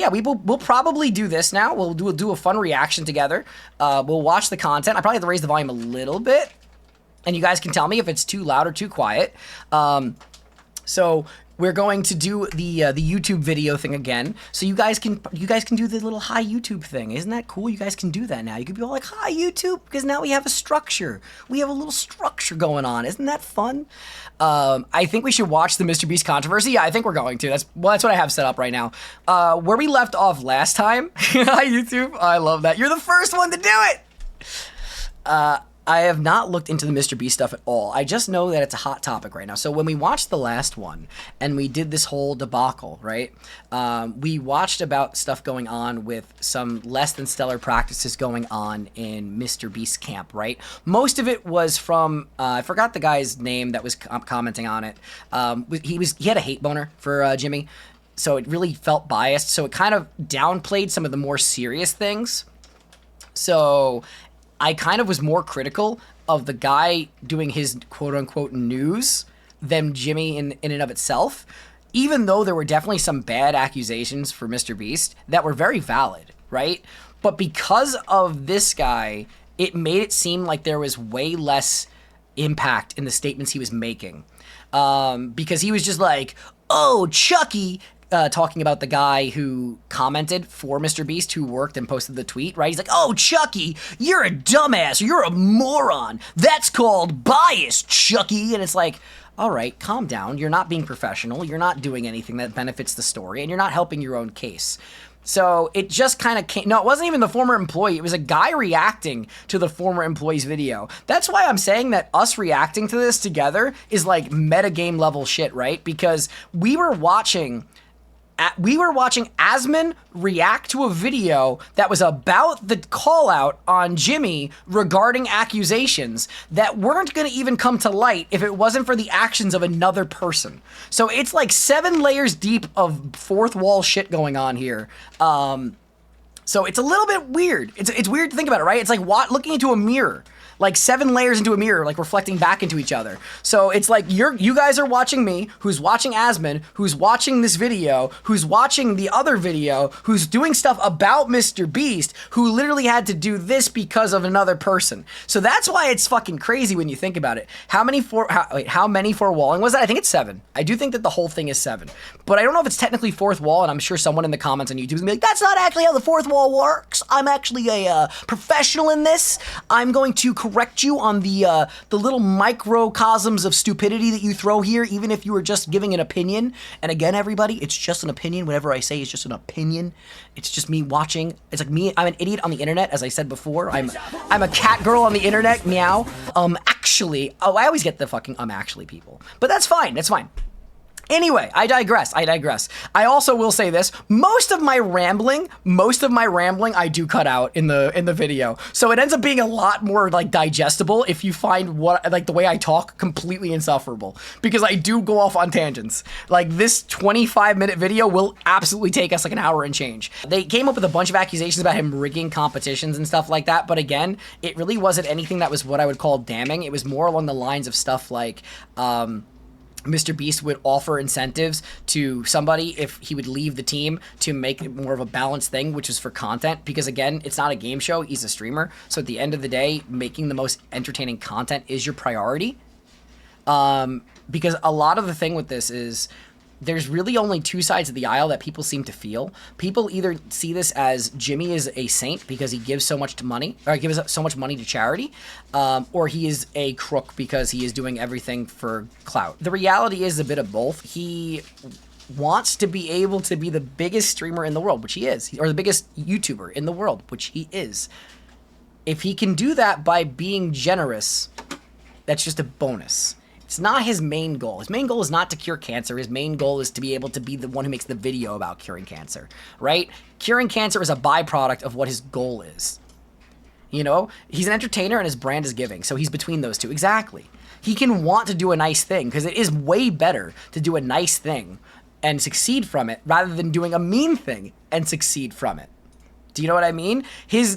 Yeah, we'll probably do this now. We'll do a fun reaction together. We'll watch the content. I probably have to raise the volume a little bit, and you guys can tell me if it's too loud or too quiet. So we're going to do the YouTube video thing again. So you guys can do the little hi YouTube thing. Isn't that cool? You guys can do that now. You could be all like, hi YouTube, because now we have a structure. We have a little structure going on. Isn't that fun? I think we should watch the Mr. Beast controversy. Yeah, I think we're going to. That's what I have set up right now. Where we left off last time. Hi YouTube. I love that. You're the first one to do it. I have not looked into the Mr. Beast stuff at all. I just know that it's a hot topic right now. So when we watched the last one and we did this whole debacle, right? We watched about stuff going on with some less than stellar practices going on in Mr. Beast's camp, right? Most of it was from, I forgot the guy's name that was commenting on it. He had a hate boner for Jimmy. So it really felt biased. So it kind of downplayed some of the more serious things. So I kind of was more critical of the guy doing his quote-unquote news than Jimmy in and of itself, even though there were definitely some bad accusations for Mr. Beast that were very valid, right? But because of this guy, it made it seem like there was way less impact in the statements he was making. Because he was just like, oh, Chucky, talking about the guy who commented for Mr. Beast, who worked and posted the tweet, right? He's like, oh, Chucky, you're a dumbass, you're a moron. That's called bias, Chucky. And it's like, all right, calm down. You're not being professional. You're not doing anything that benefits the story, and you're not helping your own case. So it just kind of came, no, it wasn't even the former employee. It was a guy reacting to the former employee's video. That's why I'm saying that us reacting to this together is like metagame level shit, right? Because we were watching Asman react to a video that was about the call out on Jimmy regarding accusations that weren't going to even come to light if it wasn't for the actions of another person. So it's like 7 layers deep of fourth wall shit going on here. So it's a little bit weird. It's weird to think about it, right? It's like looking into a mirror. Like 7 layers into a mirror, like reflecting back into each other. So it's like you guys are watching me, who's watching Asman, who's watching this video, who's watching the other video, who's doing stuff about Mr. Beast, who literally had to do this because of another person. So that's why it's fucking crazy when you think about it. How many forewalling was that? I think it's 7. I do think that the whole thing is 7. But I don't know if it's technically fourth wall, and I'm sure someone in the comments on YouTube is gonna be like, that's not actually how the fourth wall works. I'm actually a professional in this. I'm going to correct you on the little microcosms of stupidity that you throw here, even if you were just giving an opinion. And again, everybody, it's just an opinion. Whatever I say is just an opinion. It's just me watching. It's like me. I'm an idiot on the internet, as I said before. I'm a cat girl on the internet. Meow. Actually, oh, I always get the fucking actually people, but that's fine. That's fine. Anyway, I digress. I also will say this, most of my rambling I do cut out in the video. So it ends up being a lot more like digestible if you find like the way I talk completely insufferable, because I do go off on tangents. Like this 25-minute video will absolutely take us like an hour and change. They came up with a bunch of accusations about him rigging competitions and stuff like that, but again, it really wasn't anything that was what I would call damning. It was more along the lines of stuff like, Mr. Beast would offer incentives to somebody if he would leave the team to make it more of a balanced thing, which is for content, because again, it's not a game show, he's a streamer. So at the end of the day, making the most entertaining content is your priority. Because a lot of the thing with this is there's really only 2 sides of the aisle that people seem to feel. People either see this as Jimmy is a saint because he gives so much money to charity, or he is a crook because he is doing everything for clout. The reality is a bit of both. He wants to be able to be the biggest streamer in the world, which he is, or the biggest YouTuber in the world, which he is. If he can do that by being generous, that's just a bonus. It's not his main goal. His main goal is not to cure cancer. His main goal is to be able to be the one who makes the video about curing cancer, right? Curing cancer is a byproduct of what his goal is. You know, he's an entertainer and his brand is giving, so he's between those two. Exactly. He can want to do a nice thing because it is way better to do a nice thing and succeed from it rather than doing a mean thing and succeed from it. Do you know what I mean? His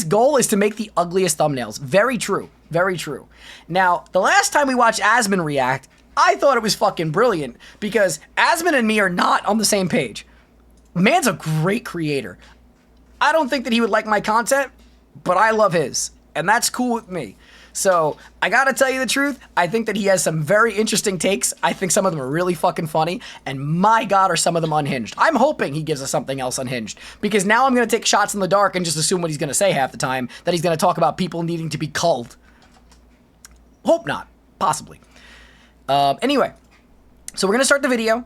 goal is to make the ugliest thumbnails. Very true. Very true. Now, the last time we watched Asman react, I thought it was fucking brilliant because Asman and me are not on the same page. Man's a great creator. I don't think that he would like my content, but I love his, and that's cool with me. So I gotta tell you the truth, I think that he has some very interesting takes. I think some of them are really fucking funny, and my God, are some of them unhinged. I'm hoping he gives us something else unhinged, because now I'm gonna take shots in the dark and just assume what he's gonna say half the time, that he's gonna talk about people needing to be culled. Hope not. Possibly. Anyway, so we're gonna start the video.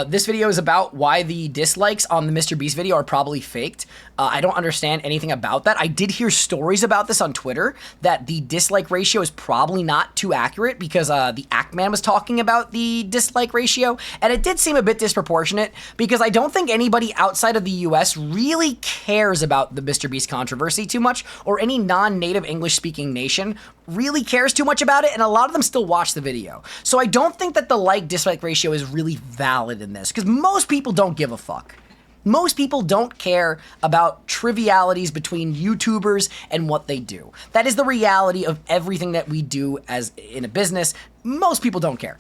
This video is about why the dislikes on the Mr. Beast video are probably faked. I don't understand anything about that. I did hear stories about this on Twitter, that the dislike ratio is probably not too accurate, because the Ackman was talking about the dislike ratio, and it did seem a bit disproportionate, because I don't think anybody outside of the US really cares about the Mr. Beast controversy too much, or any non-native English-speaking nation really cares too much about it, and a lot of them still watch the video. So I don't think that the like-dislike ratio is really valid in this, because most people don't give a fuck. Most people don't care about trivialities between YouTubers and what they do. That is the reality of everything that we do as in a business. Most people don't care.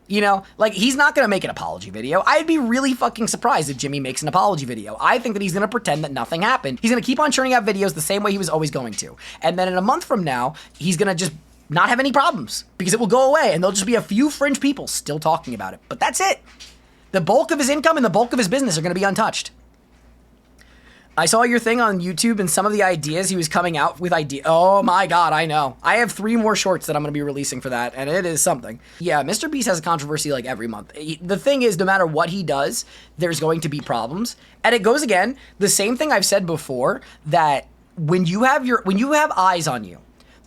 You know, like, he's not gonna make an apology video. I'd be really fucking surprised if Jimmy makes an apology video. I think that he's gonna pretend that nothing happened. He's gonna keep on churning out videos the same way he was always going to. And then in a month from now, he's gonna just not have any problems, because it will go away and there'll just be a few fringe people still talking about it. But that's it. The bulk of his income and the bulk of his business are gonna be untouched. I saw your thing on YouTube and some of the ideas he was coming out with. Oh my God, I know. I have 3 more shorts that I'm going to be releasing for that, and it is something. Yeah, Mr. Beast has a controversy like every month. The thing is, no matter what he does, there's going to be problems. And it goes again, the same thing I've said before, that when you have eyes on you,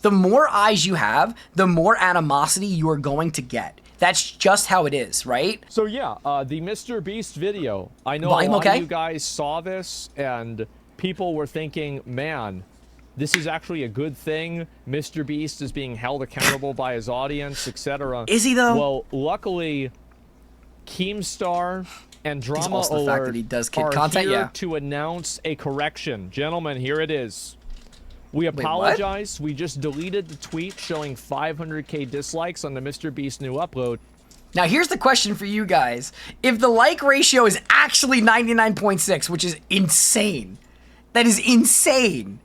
the more eyes you have, the more animosity you are going to get. That's just how it is, right? So yeah, the Mr. Beast video. I know a lot of you guys saw this, and people were thinking, man, this is actually a good thing. Mr. Beast is being held accountable by his audience, etc. Is he, though? Well, luckily, Keemstar and Drama the fact that he does kid content, here to announce a correction. Gentlemen, here it is. We apologize. We just deleted the tweet showing 500k dislikes on the Mr. Beast new upload. Now, here's the question for you guys. If the like ratio is actually 99.6, which is insane, that is insane.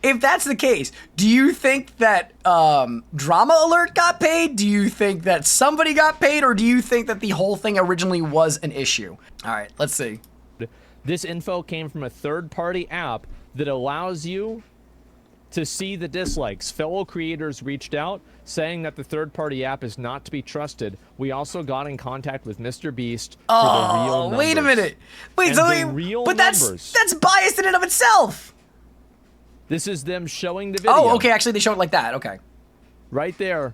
If that's the case, do you think that Drama Alert got paid? Do you think that somebody got paid? Or do you think that the whole thing originally was an issue? All right, let's see. This info came from a third-party app that allows you to see the dislikes. Fellow creators reached out saying that the third-party app is not to be trusted. We also got in contact with Mr. Beast for the real numbers. Wait a minute. Wait, but that's biased in and of itself. This is them showing the video. Oh, okay, actually they show it like that. Okay. Right there.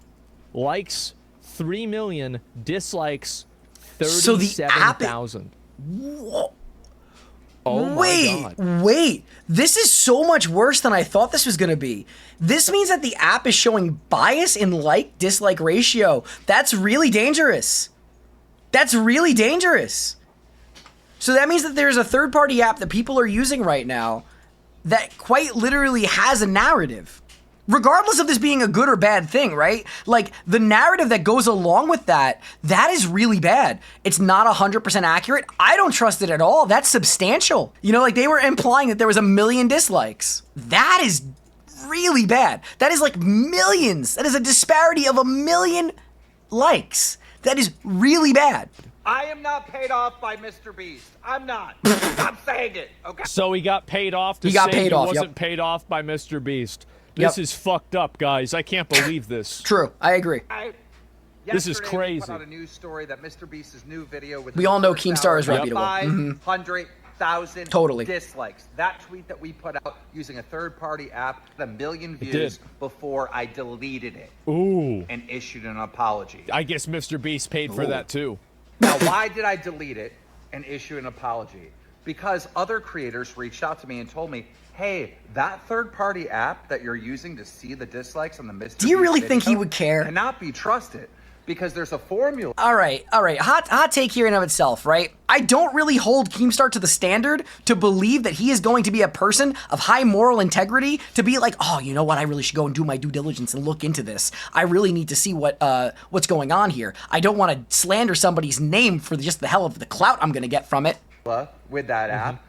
Likes 3 million, dislikes 37,000. Whoa. Oh my God. Wait, this is so much worse than I thought this was gonna be. This means that the app is showing bias in like-dislike ratio. That's really dangerous. That's really dangerous. So that means that there's a third-party app that people are using right now that quite literally has a narrative. Regardless of this being a good or bad thing, right? Like, the narrative that goes along with that is really bad. It's not 100% accurate. I don't trust it at all. That's substantial. You know, like, they were implying that there was 1 million dislikes. That is really bad. That is like millions. That is a disparity of 1 million likes. That is really bad. I am not paid off by Mr. Beast. I'm not. I'm saying it, okay? So he got paid off to say he wasn't paid off by Mr. Beast. This is fucked up, guys. I can't believe this. True, I agree. This is crazy. We put out a news story that Mr. Beast's new video with we all know Keemstar is reputable. 500,000 totally dislikes. That tweet that we put out using a third-party app had 1 million views before I deleted it. Ooh. And issued an apology. I guess Mr. Beast paid for that too. Now, why did I delete it and issue an apology? Because other creators reached out to me and told me, hey, that third-party app that you're using to see the dislikes on the Mr. Do you Beast really video think he would care? cannot be trusted because there's a formula. All right. Hot take here in of itself, right? I don't really hold Keemstar to the standard to believe that he is going to be a person of high moral integrity, to be like, oh, you know what? I really should go and do my due diligence and look into this. I really need to see what's going on here. I don't want to slander somebody's name for just the hell of the clout I'm going to get from it. with that app,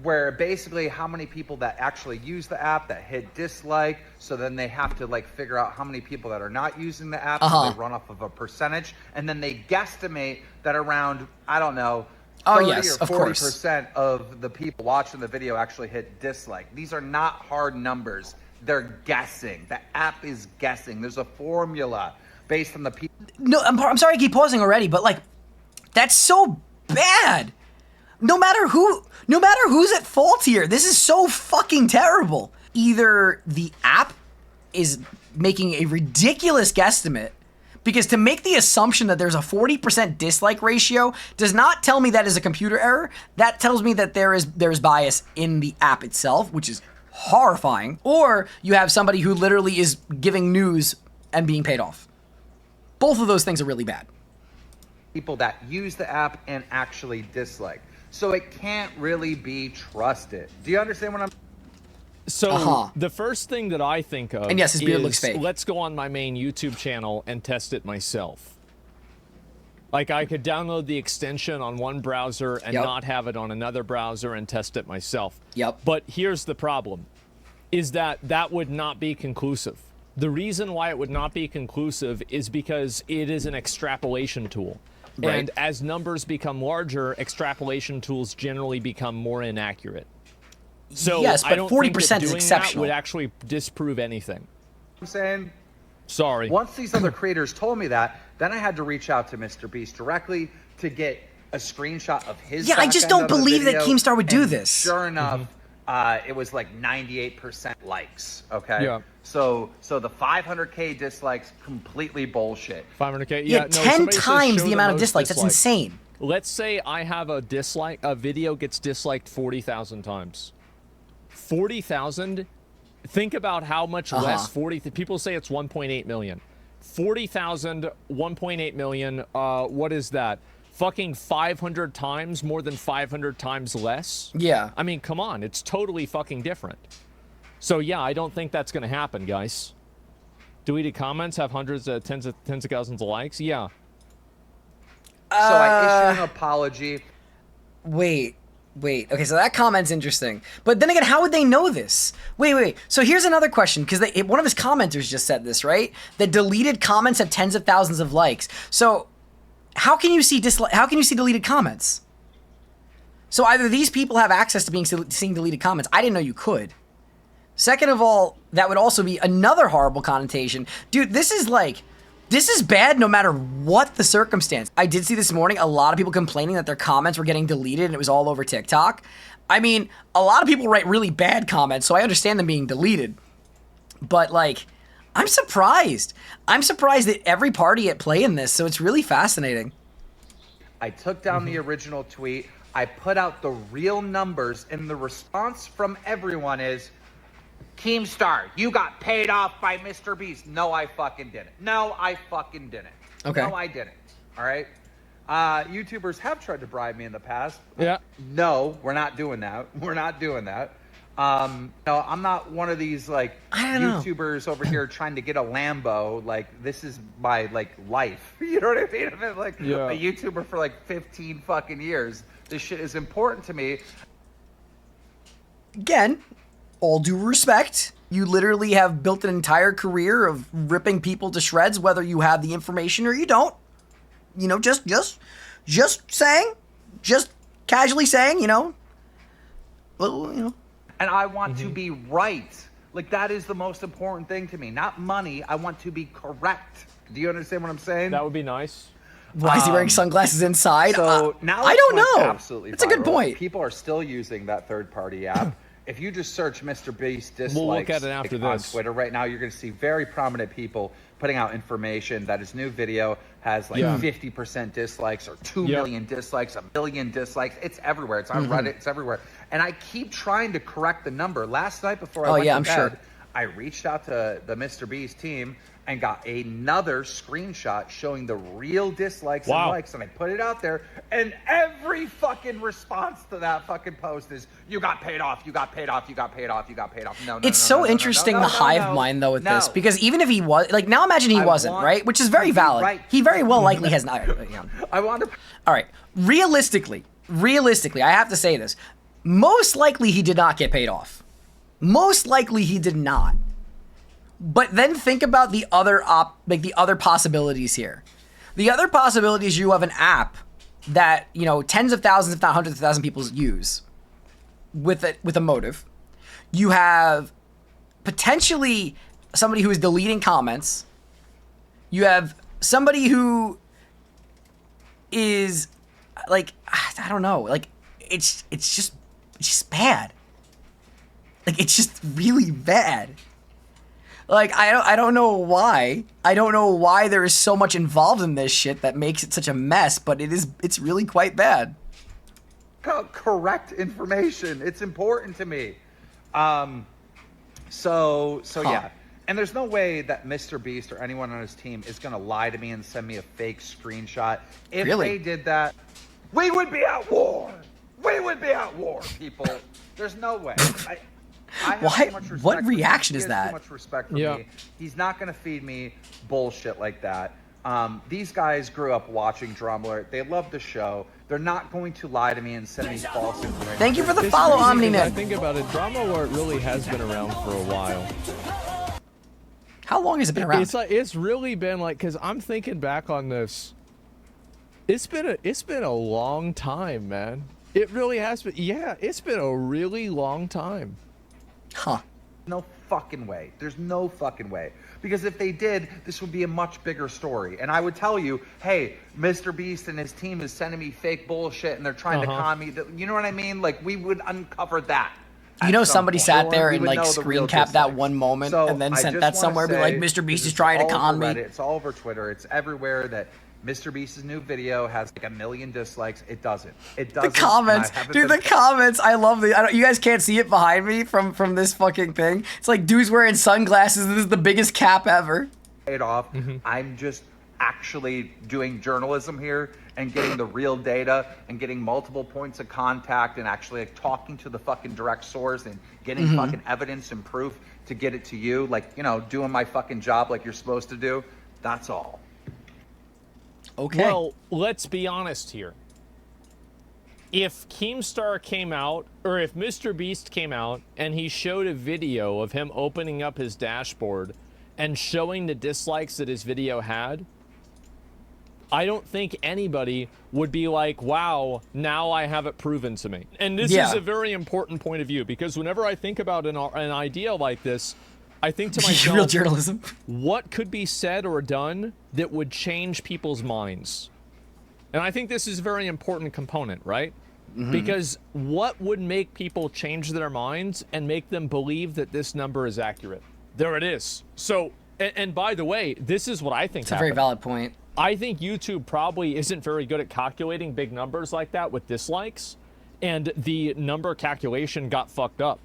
where basically how many people that actually use the app that hit dislike, so then they have to like figure out how many people that are not using the app, so they run off of a percentage, and then they guesstimate that around, I don't know, 30 or 40% of the people watching the video actually hit dislike. These are not hard numbers. They're guessing. The app is guessing. There's a formula based on the people. No, I'm sorry I keep pausing already, but like, that's so bad. No matter who's at fault here, this is so fucking terrible. Either the app is making a ridiculous guesstimate, because to make the assumption that there's a 40% dislike ratio does not tell me that is a computer error. That tells me that there's bias in the app itself, which is horrifying. Or you have somebody who literally is giving news and being paid off. Both of those things are really bad. People that use the app and actually dislike. So it can't really be trusted. Do you understand what I'm... So the first thing that I think of, and yes, his beard looks fake. Let's go on my main YouTube channel and test it myself. Like, I could download the extension on one browser and not have it on another browser and test it myself. But here's the problem, is that would not be conclusive. The reason why it would not be conclusive is because it is an extrapolation tool. And as numbers become larger, extrapolation tools generally become more inaccurate. So yes, but I don't 40% think is that exceptional. would actually disprove anything. I'm saying? Sorry. Once these other creators told me that, then I had to reach out to Mr. Beast directly to get a screenshot of his I just don't believe that Keemstar would do this. Sure enough, it was like 98% likes, okay? Yeah. So the 500K dislikes, completely bullshit. 500K? Yeah, No, 10 times the amount of dislikes. That's insane. Let's say I have a video gets disliked 40,000 times. 40,000? Think about how much less people say it's 1.8 million. 40,000, 1.8 million, what is that? Fucking 500 times, more than 500 times less? Yeah. I mean, come on, it's totally fucking different. So yeah, I don't think that's gonna happen, guys. Deleted comments have hundreds of tens of thousands of likes? Yeah. So I issue an apology. Wait. Okay, so that comment's interesting. But then again, how would they know this? Wait. So here's another question, because one of his commenters just said this, right? The deleted comments have tens of thousands of likes. So how can you see deleted comments? So either these people have access to seeing deleted comments. I didn't know you could. Second of all, that would also be another horrible connotation. Dude, this is bad no matter what the circumstance. I did see this morning a lot of people complaining that their comments were getting deleted and it was all over TikTok. I mean, a lot of people write really bad comments, so I understand them being deleted. But like, I'm surprised. I'm surprised at every party at play in this, so it's really fascinating. I took down the original tweet. I put out the real numbers, and the response from everyone is, Keemstar, you got paid off by Mr. Beast. No, I fucking didn't. Okay. No, I didn't. All right? YouTubers have tried to bribe me in the past. Yeah. No, we're not doing that. No, I'm not one of these, like, YouTubers over here trying to get a Lambo. Like, this is my, like, life. You know what I mean? I've been, like, a YouTuber for, like, 15 fucking years. This shit is important to me. Again, all due respect, you literally have built an entire career of ripping people to shreds, whether you have the information or you don't. You know, just saying, just casually saying, well, And I want to be right. Like, that is the most important thing to me. Not money. I want to be correct. Do you understand what I'm saying? That would be nice. Why is he wearing sunglasses inside? So now I don't know. Absolutely, that's a good point. People are still using that third-party app. If you just search Mr. Beast dislikes we'll look at it after on this. Twitter right now, you're going to see very prominent people putting out information that his new video has like 50% dislikes or 2 million dislikes, 1 million dislikes. It's everywhere. It's on Reddit. It's everywhere. And I keep trying to correct the number. Last night before I went to bed, I reached out to the Mr. Beast team and got another screenshot showing the real dislikes and likes, and I put it out there, and every fucking response to that fucking post is, you got paid off, you got paid off, you got paid off, you got paid off. It's so interesting, the hive mind, though, with this, because even if he was, like, now imagine he wasn't, right? Which is very valid. He very well likely has not. I want to... All right, realistically, realistically, I have to say this. Most likely he did not get paid off. Most likely he did not. But then think about the other the other possibilities here. The other possibilities, you have an app that, you know, tens of thousands, if not hundreds of thousands of people use with a motive. You have potentially somebody who is deleting comments. You have somebody who is like, I don't know, like it's just bad. Like, it's just really bad. Like, I don't know why. I don't know why there is so much involved in this shit that makes it such a mess, but it's really quite bad. Correct information. It's important to me. Yeah. And there's no way that Mr. Beast or anyone on his team is going to lie to me and send me a fake screenshot. If they did that, we would be at war. We would be at war, people. There's no way. I have too much respect what reaction is that? Too much respect for me. He's not going to feed me bullshit like that. These guys grew up watching Drama Alert. They love the show. They're not going to lie to me and send me false information. Thank you for the follow, OmniNet. I think about it, Drama Alert really has been around for a while. How long has it been around? It's really been like, because I'm thinking back on this. It's been a long time, man. It really has been. Yeah, it's been a really long time. Huh. No fucking way. There's no fucking way. Because if they did, this would be a much bigger story. And I would tell you, hey, Mr. Beast and his team is sending me fake bullshit and they're trying to con me. You know what I mean? Like, we would uncover that. You know, somebody sat there and like screen capped that one moment and then sent that somewhere, be like, Mr. Beast is trying to con me. It's all over Twitter. It's everywhere that Mr. Beast's new video has like 1 million dislikes. It doesn't. It doesn't. The comments, dude. The comments. I love the. You guys can't see it behind me from this fucking thing. It's like dude's wearing sunglasses. This is the biggest cap ever. Paid off. I'm just actually doing journalism here and getting the real data and getting multiple points of contact and actually like talking to the fucking direct source and getting fucking evidence and proof to get it to you. Like, you know, doing my fucking job like you're supposed to do. That's all. Okay. Well, let's be honest here. If Keemstar came out, or if Mr. Beast came out and he showed a video of him opening up his dashboard and showing the dislikes that his video had, I don't think anybody would be like, wow, now I have it proven to me. And this is a very important point of view, because whenever I think about an idea like this, I think to myself, real journalism. What could be said or done that would change people's minds? And I think this is a very important component, right? Because what would make people change their minds and make them believe that this number is accurate? There it is. So, and by the way, this is what I think It's a very valid point. I think YouTube probably isn't very good at calculating big numbers like that with dislikes, and the number calculation got fucked up.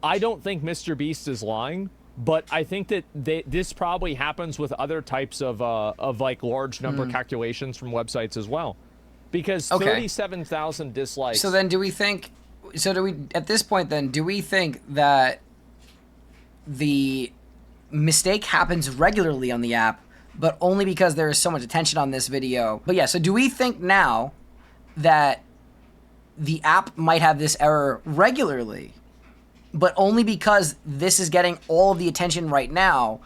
I don't think Mr. Beast is lying. But I think that this probably happens with other types of like large number calculations from websites as well, because 37,000 dislikes. So then, do we at this point then do we think that the mistake happens regularly on the app, but only because there is so much attention on this video? But yeah, so do we think now that the app might have this error regularly, but only because this is getting all of the attention right now,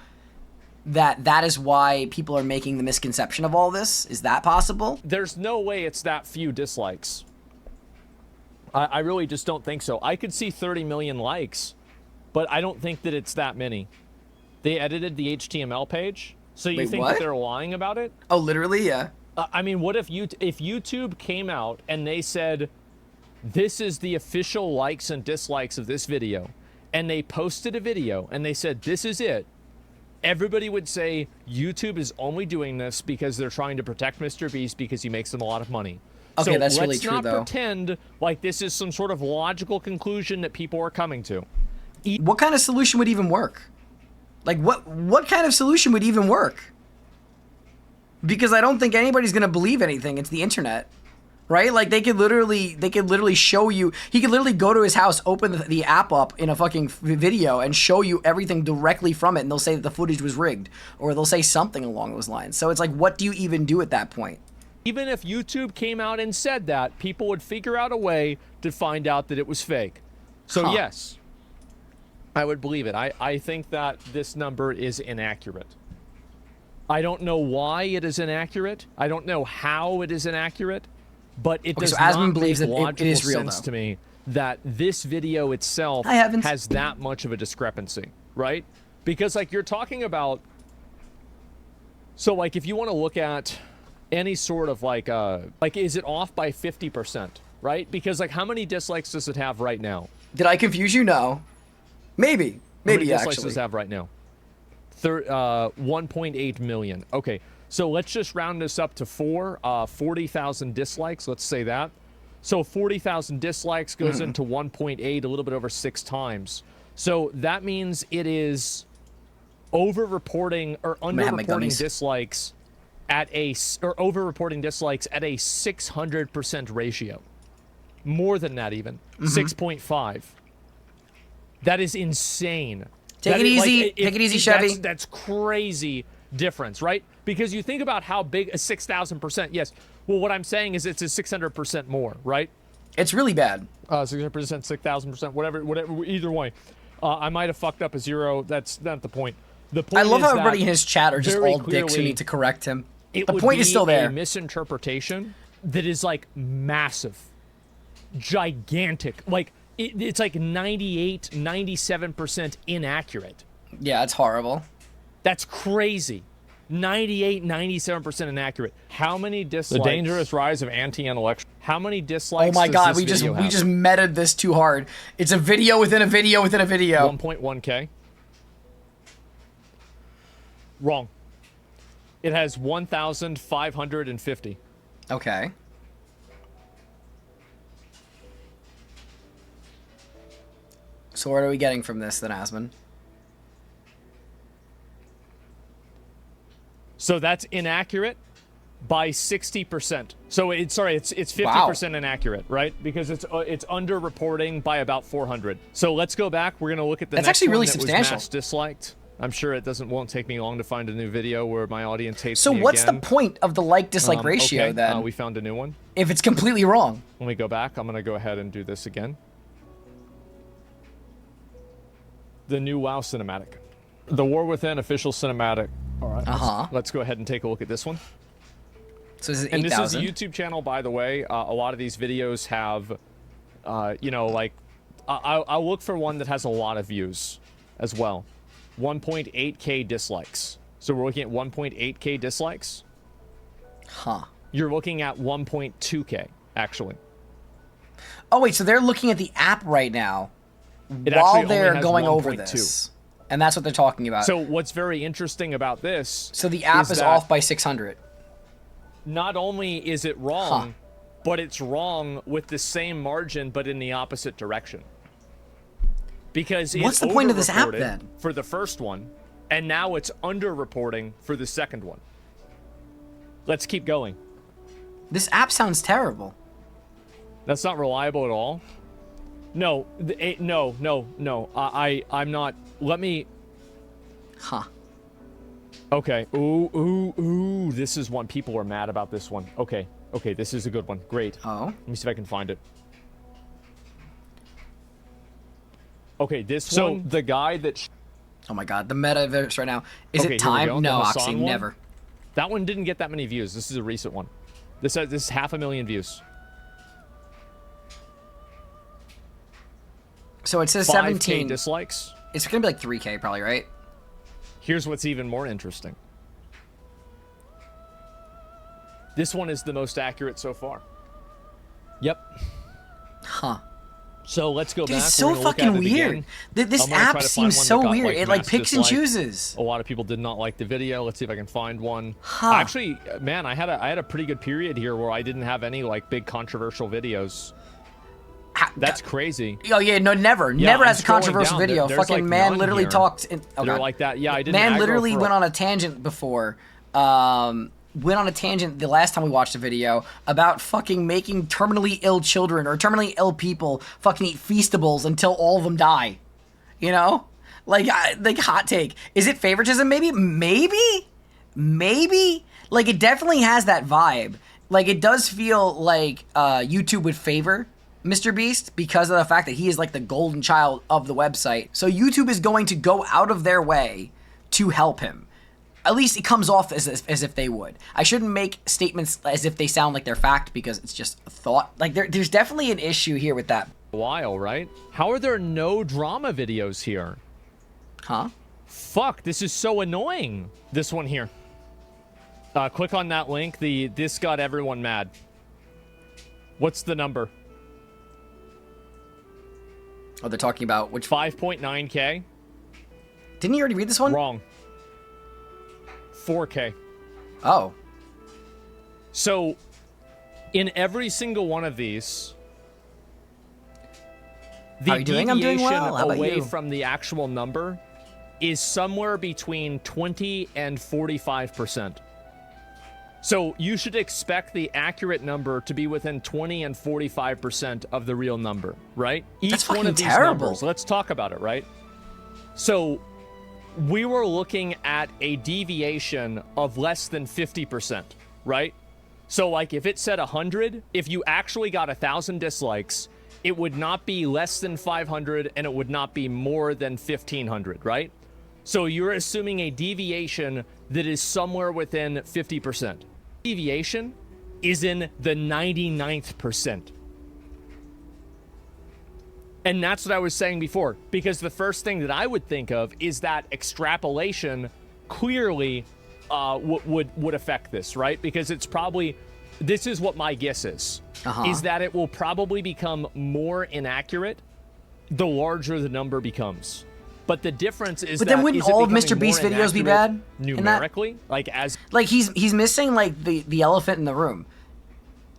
that is why people are making the misconception of all this? Is that possible? There's no way it's that few dislikes. I really just don't think so. I could see 30 million likes, but I don't think that it's that many. They edited the HTML page, so you think that they're lying about it? Oh, literally, yeah. I mean, what if YouTube came out and they said, this is the official likes and dislikes of this video, and they posted a video and they said, this is it, everybody would say YouTube is only doing this because they're trying to protect Mr. Beast because he makes them a lot of money. Okay, so that's really true, though. Let's not pretend like this is some sort of logical conclusion that people are coming to. What kind of solution would even work? Like, what kind of solution would even work? Because I don't think anybody's going to believe anything. It's the internet. Right? Like, they could literally show you, he could literally go to his house, open the app up in a fucking video and show you everything directly from it, and they'll say that the footage was rigged, or they'll say something along those lines. So it's like, what do you even do at that point? Even if YouTube came out and said that, people would figure out a way to find out that it was fake. So yes, I would believe it. I think that this number is inaccurate. I don't know why it is inaccurate. I don't know how it is inaccurate, but it does not make logical sense to me that this video itself has that much of a discrepancy, right? Because like you're talking about, so like if you want to look at any sort of like is it off by 50%, right? Because like how many dislikes does it have right now? Did I confuse you? No. Maybe How many dislikes actually. does it have right now? 1.8 million. Okay, so let's just round this up to 40,000 dislikes. Let's say that. So 40,000 dislikes goes into 1.8, a little bit over 6 times. So that means it is over-reporting or under-reporting dislikes at over-reporting dislikes at a 600% ratio. More than that even. 6.5. That is insane. Take it easy. Take it easy, Chevy. That's crazy difference, right? Because you think about how big a 6,000%. Yes. Well, what I'm saying is it's a 600% more, right? It's really bad. 600%, 6,000%, whatever. Either way, I might have fucked up a 0. That's not the point. The point. I love is how everybody in his chat are just all clearly, dicks who need to correct him. The would point is still there. A misinterpretation that is like massive, gigantic. Like it's like 98, 97% inaccurate. Yeah, it's horrible. That's crazy. 98, 97% inaccurate. How many dislikes? The dangerous rise of anti-intellectual. How many dislikes? Oh my god, we just meted this too hard. It's a video within a video within a video. 1.1K. Wrong. It has 1,550. Okay. So what are we getting from this then, Asmon? So that's inaccurate by 60%. So it's 50% inaccurate, right? Because it's under-reporting by about 400. So let's go back. We're gonna look at the next actually one really that substantial. was mass disliked. I'm sure it won't take me long to find a new video where my audience hates So me what's again. the point of the like-dislike ratio okay, then? we found a new one. If it's completely wrong. When we go back, I'm gonna go ahead and do this again. The new WoW cinematic. The War Within official cinematic. All right. Let's go ahead and take a look at this one. So this is 8,000. And this is a YouTube channel, by the way. A lot of these videos have, you know, like, I'll look for one that has a lot of views as well. 1.8K dislikes. So we're looking at 1.8K dislikes. Huh. You're looking at 1.2K, actually. Oh, wait, so they're looking at the app right now while they're going over this. And that's what they're talking about. So what's very interesting about this... So the app is off by 600. Not only is it wrong, but it's wrong with the same margin, but in the opposite direction. Because what's the point of this app then? For the first one, and now it's under-reporting for the second one. Let's keep going. This app sounds terrible. That's not reliable at all. No, no. I'm not. Let me. Huh. Okay. Ooh. This is one. People are mad about this one. Okay. This is a good one. Great. Oh. Let me see if I can find it. Okay, this one. So the guy that. Oh my god, the metaverse right now. Is it time? No, Oxy, never. That one didn't get that many views. This is a recent one. This is 500,000 views. So it says 5K 17 dislikes. It's gonna be like 3K probably, right? Here's what's even more interesting. This one is the most accurate so far. Yep. Huh. So let's go back. It's so fucking weird. This app seems so weird. It like picks and chooses. A lot of people did not like the video. Let's see if I can find one. Huh. Actually, man, I had a pretty good period here where I didn't have any like big controversial videos. That's crazy. Oh yeah, no, never has a controversial video. There's Fucking like man literally talked. They're like that. Yeah, I didn't. Man literally went on a tangent before. Went on a tangent the last time we watched a video about fucking making terminally ill children or terminally ill people fucking eat Feastables until all of them die. You know, like hot take. Is it favoritism? Maybe. Like it definitely has that vibe. Like, it does feel like YouTube would favor Mr. Beast because of the fact that he is like the golden child of the website. So YouTube is going to go out of their way to help him. At least it comes off as if they would. I shouldn't make statements as if they sound like they're fact because it's just a thought. Like, there's definitely an issue here with that. A while, right? How are there no drama videos here? Huh? Fuck, this is so annoying. This one here. Click on that link. This got everyone mad. What's the number? Oh, they're talking about which... 5.9K? Didn't you already read this one? Wrong. 4K. Oh. So, in every single one of these, the How are you doing? I'm doing deviation well. How about away you? from the actual number is somewhere between 20 and 45%. So you should expect the accurate number to be within 20 and 45% of the real number, right? That's Each one of these terrible. numbers. Let's talk about it, right? So we were looking at a deviation of less than 50%, right? So like if it said 100, if you actually got 1,000 dislikes, it would not be less than 500 and it would not be more than 1,500, right? So you're assuming a deviation that is somewhere within 50%. Deviation is in the 99th percent. And that's what I was saying before, because the first thing that I would think of is that extrapolation clearly would affect this, right? Because it's probably, this is what my guess is that it will probably become more inaccurate the larger the number becomes. But the difference is But then wouldn't is it all of becoming Mr. Beast's more videos be inaccurate bad? numerically? Like as Like he's missing like the elephant in the room.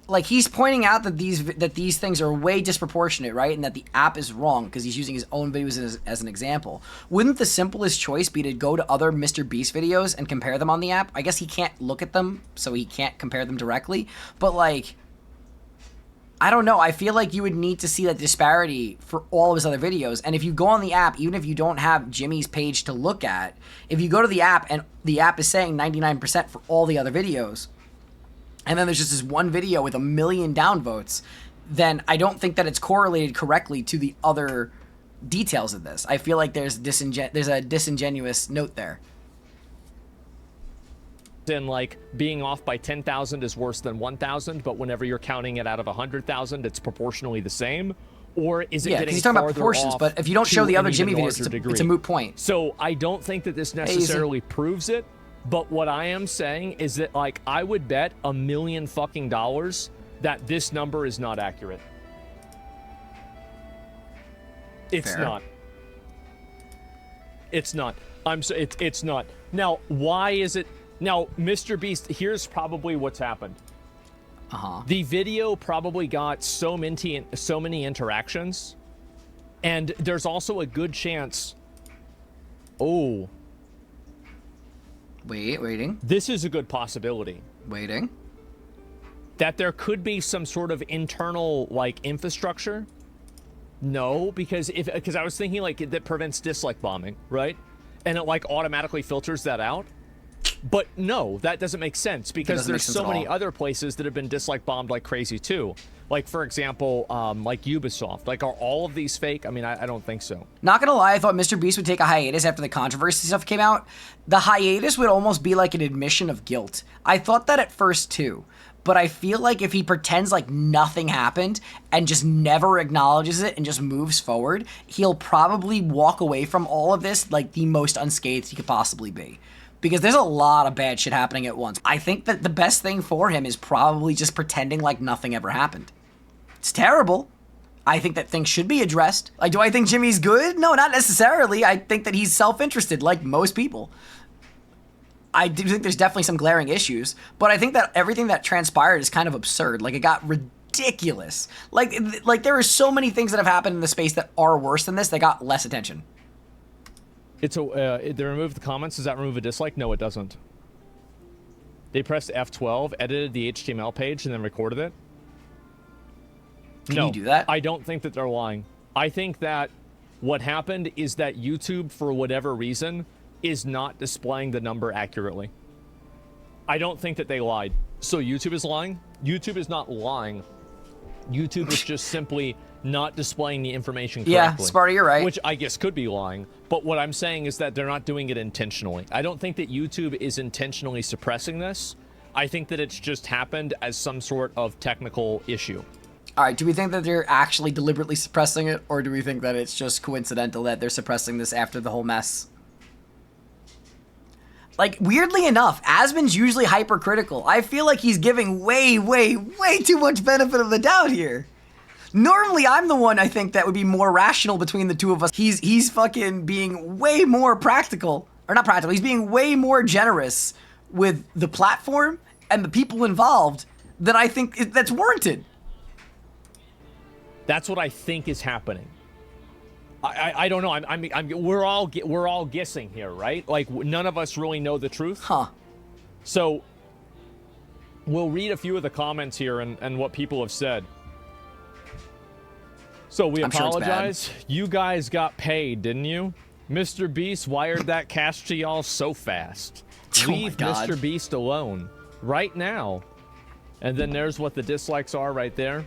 Like he's pointing out that these things are way disproportionate, right? And that the app is wrong because he's using his own videos as an example. Wouldn't the simplest choice be to go to other Mr. Beast videos and compare them on the app? I guess he can't look at them, so he can't compare them directly. But like, I don't know. I feel like you would need to see that disparity for all of his other videos. And if you go on the app, even if you don't have Jimmy's page to look at, if you go to the app and the app is saying 99% for all the other videos, and then there's just this one video with 1 million downvotes, then I don't think that it's correlated correctly to the other details of this. I feel like there's a disingenuous note there. in like being off by 10,000 is worse than 1,000, but whenever you're counting it out of 100,000, it's proportionally the same? Or is it Yeah, getting because he's talking about farther proportions, off but if you don't to show the other an Jimmy even videos, larger it's a moot point. So I don't think that this necessarily proves it, but what I am saying is that like I would bet $1 million fucking dollars that this number is not accurate. It's Fair. not. It's not. It's not. Now, why is it? Now, Mr. Beast, here's probably what's happened. The video probably got so many interactions, and there's also a good chance. Oh, Waiting. this is a good possibility Waiting. that there could be some sort of internal like infrastructure. No, because I was thinking like that prevents dislike bombing, right? And it like automatically filters that out. But no, that doesn't make sense because doesn't make there's sense so at many all. other places that have been dislike bombed like crazy too. Like for example, like Ubisoft. Like are all of these fake? I mean, I don't think so. Not gonna lie, I thought Mr. Beast would take a hiatus after the controversy stuff came out. The hiatus would almost be like an admission of guilt. I thought that at first too. But I feel like if he pretends like nothing happened and just never acknowledges it and just moves forward, he'll probably walk away from all of this like the most unscathed he could possibly be. Because there's a lot of bad shit happening at once. I think that the best thing for him is probably just pretending like nothing ever happened. It's terrible. I think that things should be addressed. Like, do I think Jimmy's good? No, not necessarily. I think that he's self-interested, like most people. I do think there's definitely some glaring issues, but I think that everything that transpired is kind of absurd. Like, it got ridiculous. Like there are so many things that have happened in the space that are worse than this that got less attention. It's a they removed the comments. Does that remove a dislike? No, it doesn't. They pressed F12, edited the HTML page, and then recorded it. Can No, you do that? I don't think that they're lying. I think that what happened is that YouTube, for whatever reason, is not displaying the number accurately. I don't think that they lied. So YouTube is lying? YouTube is not lying. YouTube is just simply not displaying the information correctly. Yeah, Sparta, you're right. Which I guess could be lying. But what I'm saying is that they're not doing it intentionally. I don't think that YouTube is intentionally suppressing this. I think that it's just happened as some sort of technical issue. All right, do we think that they're actually deliberately suppressing it, or do we think that it's just coincidental that they're suppressing this after the whole mess? Like, weirdly enough, Asmon's usually hypercritical. I feel like he's giving way, way, way too much benefit of the doubt here. Normally, I'm the one, I think, that would be more rational between the two of us. He's fucking being way more practical. Or not practical, he's being way more generous with the platform and the people involved than I think that's warranted. That's what I think is happening. I don't know. We're all guessing here, right? Like, none of us really know the truth. Huh. So we'll read a few of the comments here and what people have said. So we apologize. You guys got paid, didn't you? Mr. Beast wired that cash to y'all so fast. Leave Mr. Beast alone right now. And then there's what the dislikes are right there.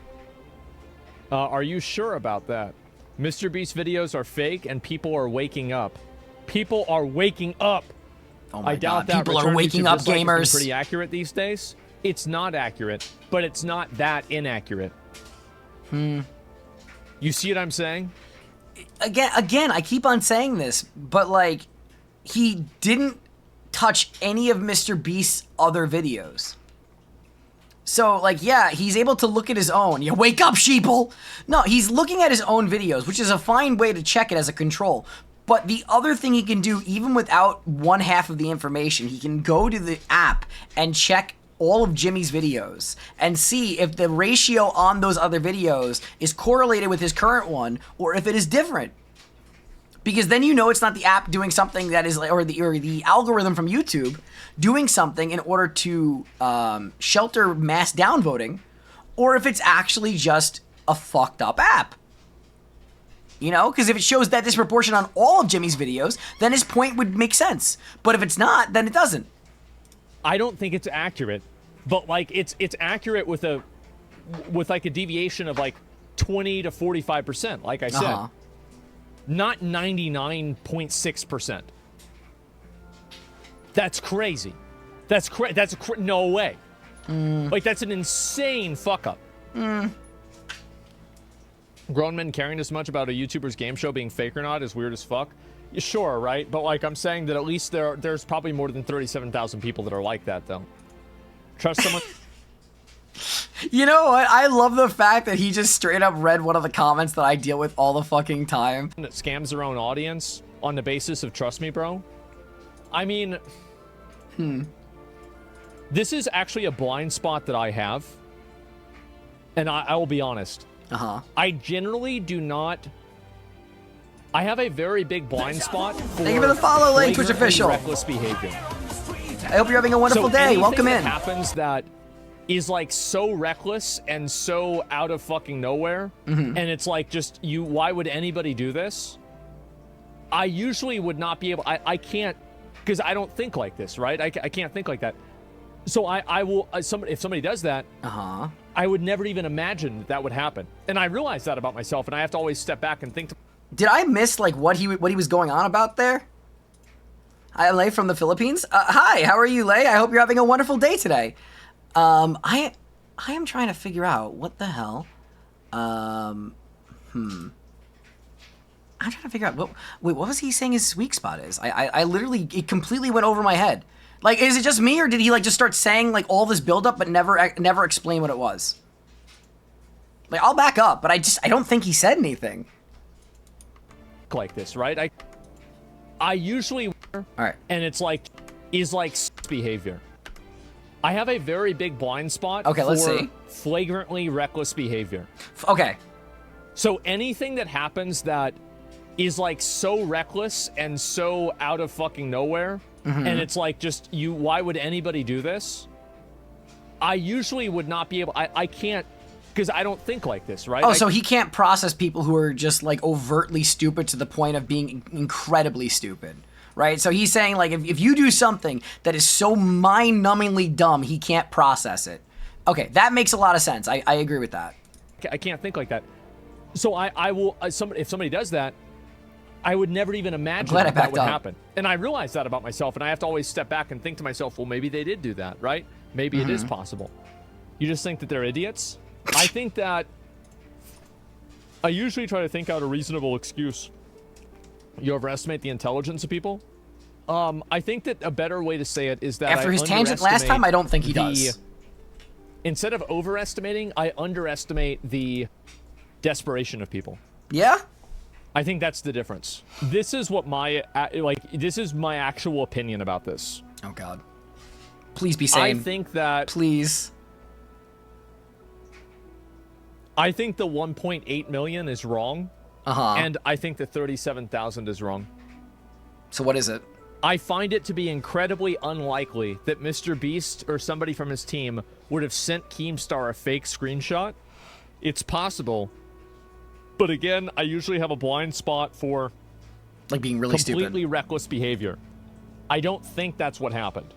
Are you sure about that? Mr. Beast videos are fake and people are waking up. People are waking up. Oh my I doubt God. that. People are waking up, gamers. Pretty accurate these days. It's not accurate, but it's not that inaccurate. You see what I'm saying? Again, I keep on saying this, but like, he didn't touch any of Mr. Beast's other videos. So, like, yeah, he's able to look at his own. You wake up, sheeple! No, he's looking at his own videos, which is a fine way to check it as a control. But the other thing he can do, even without one half of the information, he can go to the app and check all of Jimmy's videos and see if the ratio on those other videos is correlated with his current one or if it is different. Because then you know it's not the app doing something that is, or the algorithm from YouTube doing something in order to shelter mass downvoting, or if it's actually just a fucked up app. You know, because if it shows that disproportion on all of Jimmy's videos, then his point would make sense. But if it's not, then it doesn't. I don't think it's accurate, but like it's accurate with like a deviation of like 20 to 45%, like I said. Not 99.6%. That's crazy. No way. Like, that's an insane fuck up. Grown men caring this much about a YouTuber's game show being fake or not is weird as fuck. Yeah, sure, right? But like, I'm saying that at least there's probably more than 37,000 people that are like that, though. Trust someone. You know what? I love the fact that he just straight up read one of the comments that I deal with all the fucking time. That scams their own audience on the basis of trust me, bro. I mean, this is actually a blind spot that I have. And I will be honest. I generally do not. I have a very big blind spot for Thank you for the follow, Lane Twitch official. Reckless behavior. I hope you're having a wonderful day. Welcome in. That happens that is like so reckless and so out of fucking nowhere, and it's like just why would anybody do this? I usually would not be able. I can't, because I don't think like this, right? I can't think like that. So I will. If somebody does that, I would never even imagine that would happen, and I realize that about myself, and I have to always step back and think. Did I miss like what he was going on about there? Hi, Lay from the Philippines. Hi, how are you, Lay? I hope you're having a wonderful day today. I am trying to figure out what the hell. I'm trying to figure out what was he saying his weak spot is? I literally, it completely went over my head. Like, is it just me, or did he like just start saying like all this buildup but never explain what it was? Like, I'll back up, but I don't think he said anything. Like this, right? I usually, all right, and it's like behavior. I have a very big blind spot. Okay, let's see. Flagrantly reckless behavior. Okay. So anything that happens that is like so reckless and so out of fucking nowhere, and it's like just why would anybody do this? I usually would not be able. I can't, because I don't think like this, right? Oh, so he can't process people who are just like overtly stupid to the point of being incredibly stupid. Right? So he's saying, like, if you do something that is so mind-numbingly dumb, he can't process it. Okay, that makes a lot of sense. I agree with that. I can't think like that. So I will. If somebody does that, I would never even imagine that would happen. And I realize that about myself, and I have to always step back and think to myself, well, maybe they did do that, right? Maybe it is possible. You just think that they're idiots? I think that I usually try to think out a reasonable excuse. You overestimate the intelligence of people. I think that a better way to say it is that after his tangent last time, I don't think he does. Instead of overestimating, I underestimate the desperation of people. Yeah? I think that's the difference. This is what this is my actual opinion about this. Oh God. Please be sane. I think that please. I think the 1.8 million is wrong. And I think the 37,000 is wrong. So what is it? I find it to be incredibly unlikely that Mr. Beast or somebody from his team would have sent Keemstar a fake screenshot. It's possible. But again, I usually have a blind spot for like being really completely reckless behavior. I don't think that's what happened.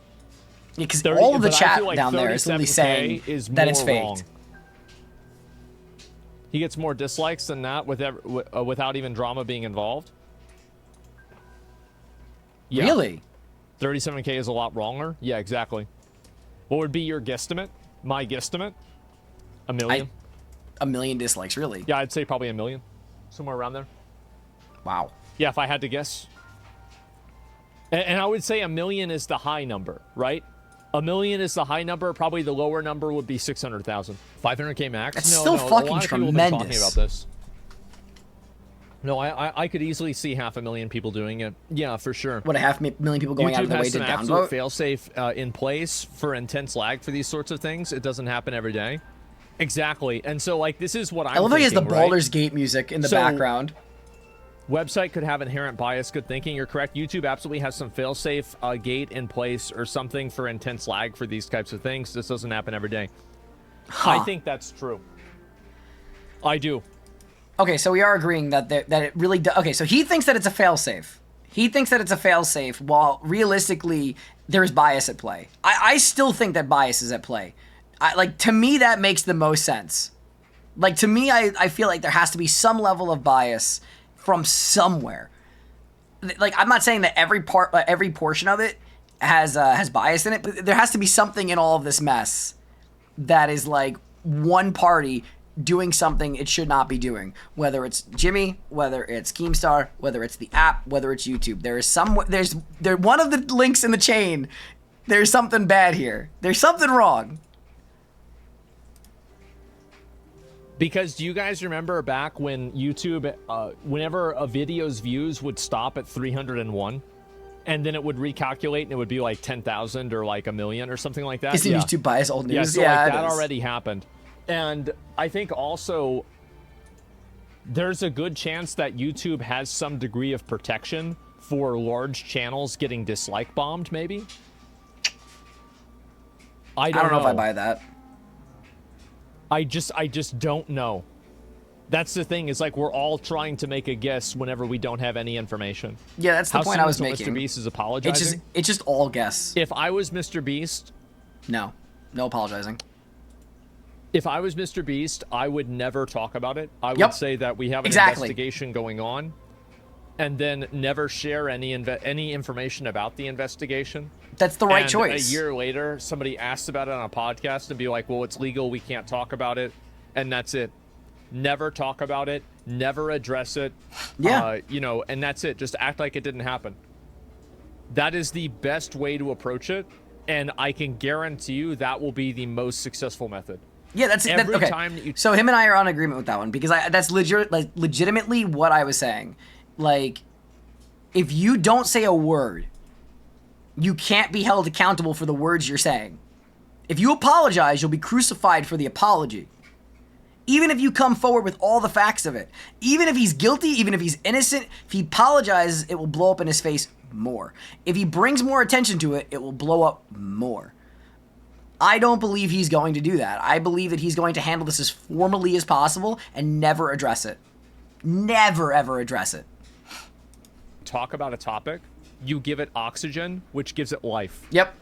Yeah, because all of the chat down there is literally saying that it's faked. Wrong. He gets more dislikes than that without even drama being involved. Yeah. Really? 37K is a lot wronger. Yeah, exactly. What would be your guesstimate? My guesstimate? 1 million. 1 million dislikes, really? Yeah, I'd say probably 1 million. Somewhere around there. Wow. Yeah, if I had to guess. And I would say 1 million is the high number, right? 1 million is the high number. Probably the lower number would be 600,000. 500K max? That's still fucking tremendous. Talking about this. No, I could easily see 500,000 people doing it. Yeah, for sure. What, 500,000 people going out of their way to downvote? YouTube has some absolute fail-safe in place for intense lag for these sorts of things. It doesn't happen every day. Exactly. And so, like, this is what I'm thinking, I love how he has the right? Baldur's Gate music in the background. Website could have inherent bias. Good thinking. You're correct. YouTube absolutely has some fail-safe gate in place or something for intense lag for these types of things. This doesn't happen every day. I think that's true. I do. Okay, so we are agreeing that it really does. Okay, so he thinks that it's a failsafe. He thinks that it's a failsafe, while realistically there's bias at play. I still think that bias is at play. Like, to me, that makes the most sense. Like, to me, I feel like there has to be some level of bias from somewhere. Like, I'm not saying that every portion of it has bias in it, but there has to be something in all of this mess that is like one party doing something it should not be doing. Whether it's Jimmy, whether it's Keemstar, whether it's the app, whether it's YouTube. There's one of the links in the chain. There's something bad here. There's something wrong. Because do you guys remember back when YouTube, whenever a video's views would stop at 301, and then it would recalculate and it would be like 10,000 or like 1 million or something like that? Isn't YouTube bias old news? Yeah, so like that already happened. And I think also there's a good chance that YouTube has some degree of protection for large channels getting dislike bombed, maybe? I don't know if I buy that. I just don't know. That's the thing, is like we're all trying to make a guess whenever we don't have any information. Yeah, that's the point I was making. Mr. Beast is apologizing. It's just all guess. If I was Mr. Beast, no apologizing. If I was Mr. Beast, I would never talk about it. I would say that we have an investigation going on, and then never share any information about the investigation. That's the right choice. A year later, somebody asks about it on a podcast and be like, well, it's legal, we can't talk about it, and that's it. Never talk about it, never address it. Yeah. And that's it. Just act like it didn't happen. That is the best way to approach it, and I can guarantee you that will be the most successful method. Yeah, that's okay. Time that you... So him and I are on agreement with that one, because that's legitimately what I was saying. Like, if you don't say a word, you can't be held accountable for the words you're saying. If you apologize, you'll be crucified for the apology. Even if you come forward with all the facts of it. Even if he's guilty, even if he's innocent, if he apologizes, it will blow up in his face more. If he brings more attention to it, it will blow up more. I don't believe he's going to do that. I believe that he's going to handle this as formally as possible and never address it. Never, ever address it. Talk about a topic, you give it oxygen, which gives it life. Yep.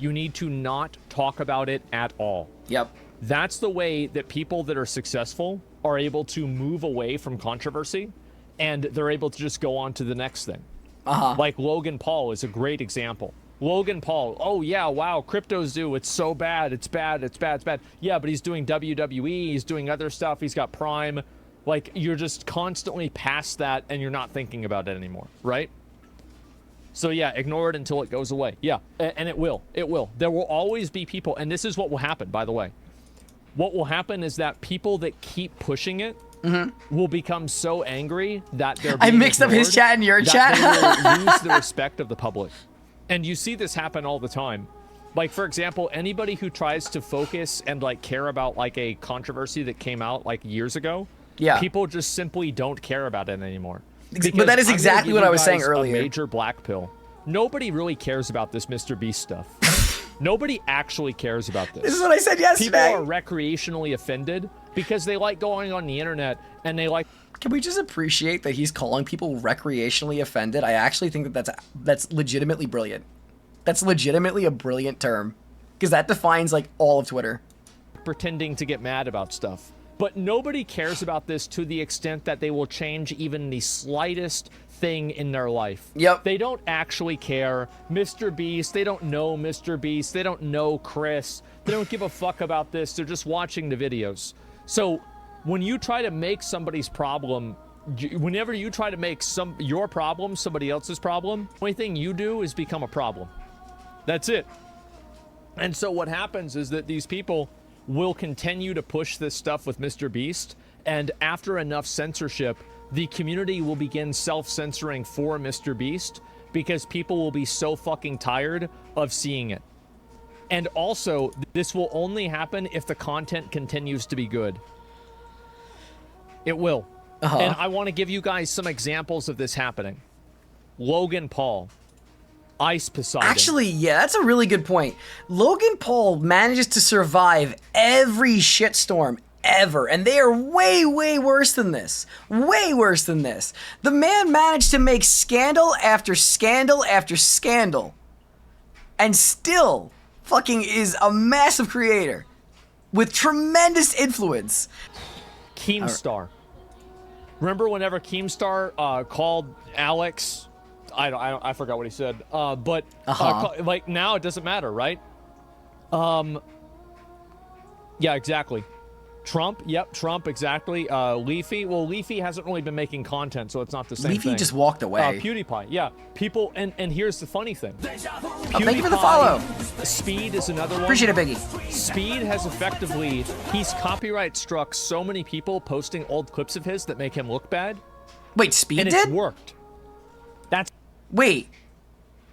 You need to not talk about it at all. Yep. That's the way that people that are successful are able to move away from controversy, and they're able to just go on to the next thing. Like Logan Paul is a great example. Logan Paul, oh yeah, wow, crypto zoo, it's so bad, it's bad, it's bad, it's bad. Yeah, but he's doing WWE, he's doing other stuff, he's got Prime. Like, you're just constantly past that, and you're not thinking about it anymore, right? So yeah, ignore it until it goes away. Yeah, and it will. It will. There will always be people, and this is what will happen, by the way. What will happen is that people that keep pushing it will become so angry that they're being I mixed up his chat and your chat. They will lose the respect of the public. And you see this happen all the time. Like, for example, anybody who tries to focus and, like, care about, like, a controversy that came out, like, years ago, people just simply don't care about it anymore. Because but that is exactly what I was saying earlier. A major black pill. Nobody really cares about this Mr. Beast stuff. Nobody actually cares about this. This is what I said yesterday. People are recreationally offended because they like going on the internet and they like... Can we just appreciate that he's calling people recreationally offended? I actually think that that's legitimately brilliant. That's legitimately a brilliant term, because that defines, like, all of Twitter. Pretending to get mad about stuff. But nobody cares about this to the extent that they will change even the slightest thing in their life. Yep. They don't actually care. Mr. Beast, they don't know Mr. Beast. They don't know Chris. They don't give a fuck about this. They're just watching the videos. So when you try to make somebody's problem, whenever you try to make your problem somebody else's problem, the only thing you do is become a problem. That's it. And so what happens is that these people will continue to push this stuff with Mr. Beast, and after enough censorship, the community will begin self-censoring for Mr. Beast because people will be so fucking tired of seeing it. And also, this will only happen if the content continues to be good. It will. And I want to give you guys some examples of this happening. Logan Paul. Ice Poseidon. Actually, yeah, that's a really good point. Logan Paul manages to survive every shitstorm ever, and they are way, way worse than this. Way worse than this. The man managed to make scandal after scandal after scandal, and still fucking is a massive creator with tremendous influence. Keemstar. Remember whenever Keemstar called Alex... I forgot what he said. But like now it doesn't matter, right? Yeah, exactly. Trump, yep, Trump, exactly. Leafy, well, Leafy hasn't really been making content, so it's not the same thing. Leafy just walked away. PewDiePie, yeah. People, and here's the funny thing. Thank you for the follow. Speed is another one. Appreciate it, Biggie. Speed has effectively, he's copyright struck so many people posting old clips of his that make him look bad. Wait, Speed and did? It's worked. That's... Wait.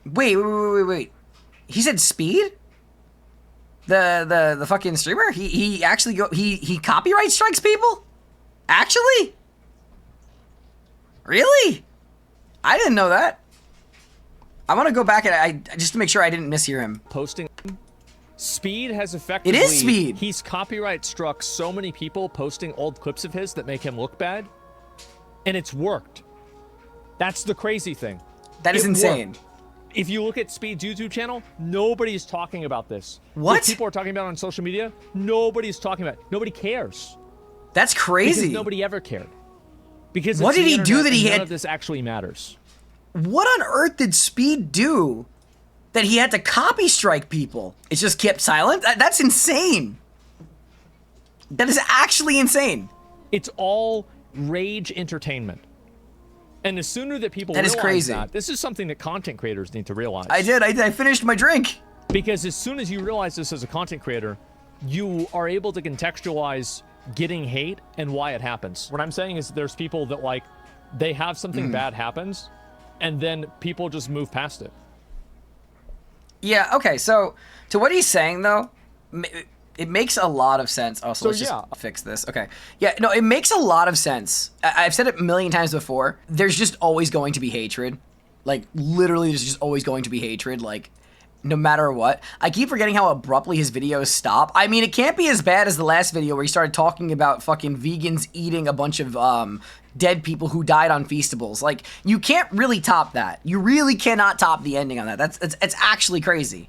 He said Speed? The fucking streamer? He actually he copyright strikes people? Actually? Really? I didn't know that. I want to go back and just to make sure I didn't mishear him. Posting. Speed has effectively... It is Speed. He's copyright struck so many people posting old clips of his that make him look bad. And it's worked. That's the crazy thing. That is insane. Worked. If you look at Speed's YouTube channel, nobody's talking about this. What? If people are talking about it on social media, nobody's talking about it. Nobody cares. That's crazy. Because nobody ever cared. Because what did he do that he had... None of this actually matters. What on earth did Speed do that he had to copy strike people? It just kept silent? That's insane. That is actually insane. It's all rage entertainment. And the sooner that people realize crazy. That, this is something that content creators need to realize. I did. I finished my drink. Because as soon as you realize this as a content creator, you are able to contextualize getting hate and why it happens. What I'm saying is there's people that, like, they have something bad happens, and then people just move past it. Yeah, okay, so to what he's saying, though, it makes a lot of sense. Oh, so let's just fix this. Okay. Yeah, no, it makes a lot of sense. I've said it a million times before. There's just always going to be hatred. Like, literally, there's just always going to be hatred, like, no matter what. I keep forgetting how abruptly his videos stop. I mean, it can't be as bad as the last video where he started talking about fucking vegans eating a bunch of dead people who died on Feastables. Like, you can't really top that. You really cannot top the ending on that. It's actually crazy.